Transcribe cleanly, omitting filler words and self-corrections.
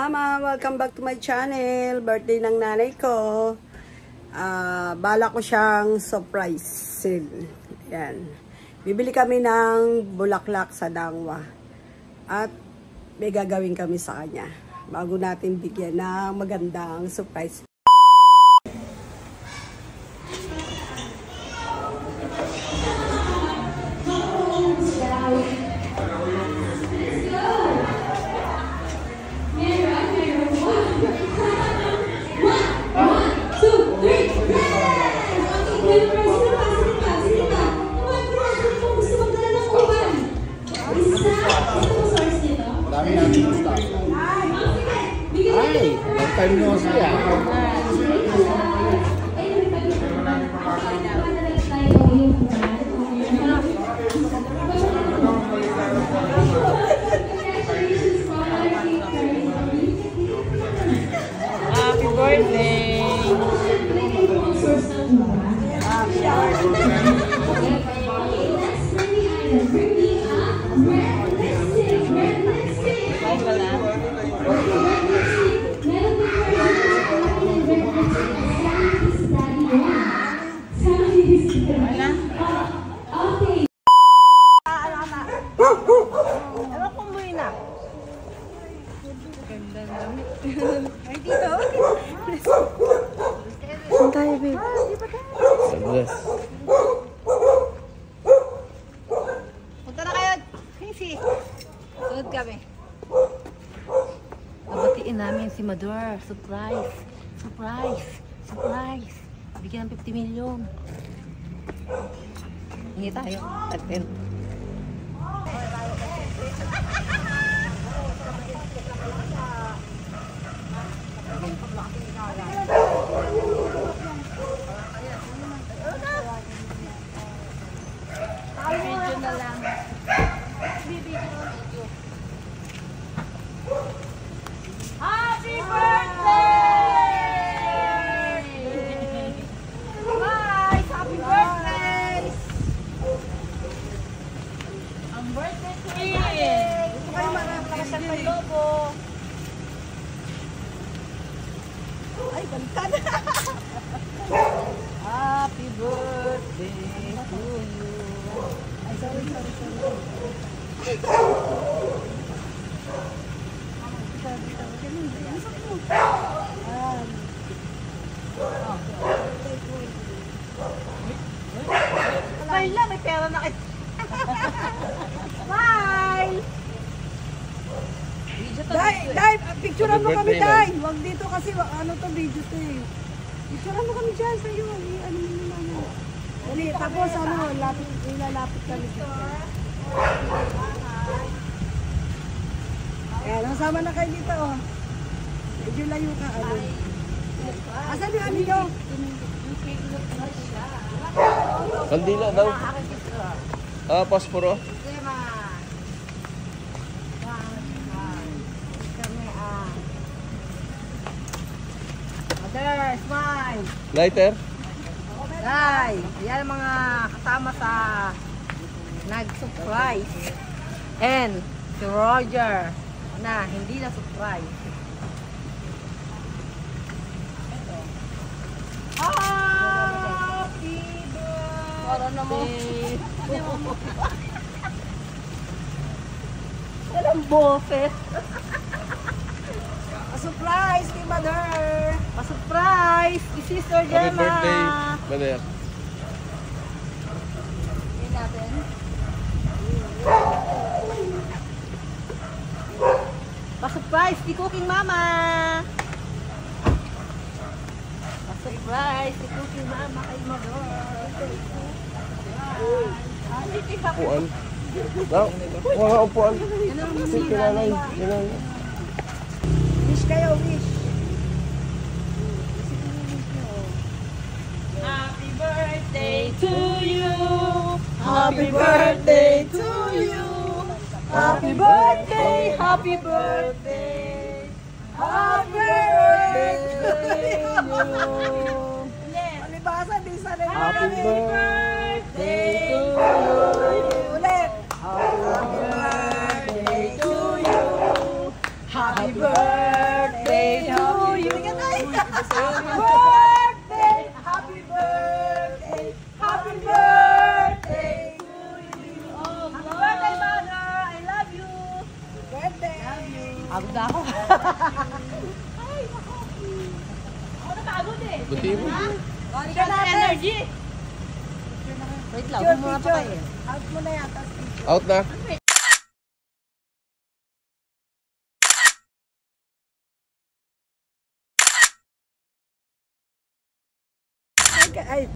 mama, welcome back to my channel. Birthday ng nanay ko. Bala ko siyang surprise. Yan. Bibili kami ng bulaklak sa Dangwa. At may gagawin kami sa kanya. Bago natin bigyan ng magandang surprise. Ay, long time no see ah. Happy birthday! Ewan kung buhay na. Ganda lang. Ay, dito. Saan tayo, babe? Yes. Punta na kayo. Casey. Sunod kami. Nabatiin namin si Mador. Surprise. Surprise. Surprise. Bigyan ng 50 million. Hingi tayo. Atin. Video na lang. Happy birthday! Guys, happy birthday! Ang birthday ko ay gusto kayo malakas ang lobo. Ay, baliktad. Happy birthday to you. Ay, sorry. Kayla, may pera na kayo. Bye! Dai, picturean mo kami, Dai. Wag dito kasi, ano to, video to eh. Picturean mo kami dyan sa'yo. Ano mo naman. Dali, tapos ilalapit kami dito. Ayan, nasama na kayo dito, oh. Medyo layo ka, ano. Asan yung ano nyo? Kandila daw. Posporo. Mother, smile! Lighter. Guys, yan ang mga kasama sa nag-surprise. And si Roger na hindi na surprise. Happy birthday! Walang boses. Surprise, kay Mother. Pa-surprise! Si Sister Happy Gemma! birthday, Mother. Yun natin. Pa-surprise! Si Cooking Mama! Pa-surprise! Si Cooking Mama kay Mador! Upuan. Daw, mga upuan. Si kinanay. Wish kayo, wish. Happy birthday to you! Happy birthday to you! Happy birthday! Happy birthday! Happy birthday to you! Palibasa, di sana yung Happy birthday to you! ulit. Happy birthday to you! Happy birthday! birthday! Happy birthday! Happy birthday to you! Happy birthday, Mother! I love you! Birthday! Love you! Agod na ako. Buti mo. Energy! Wait lang, huwag muna pa kayo. Out mo na yata. Out na. Ay,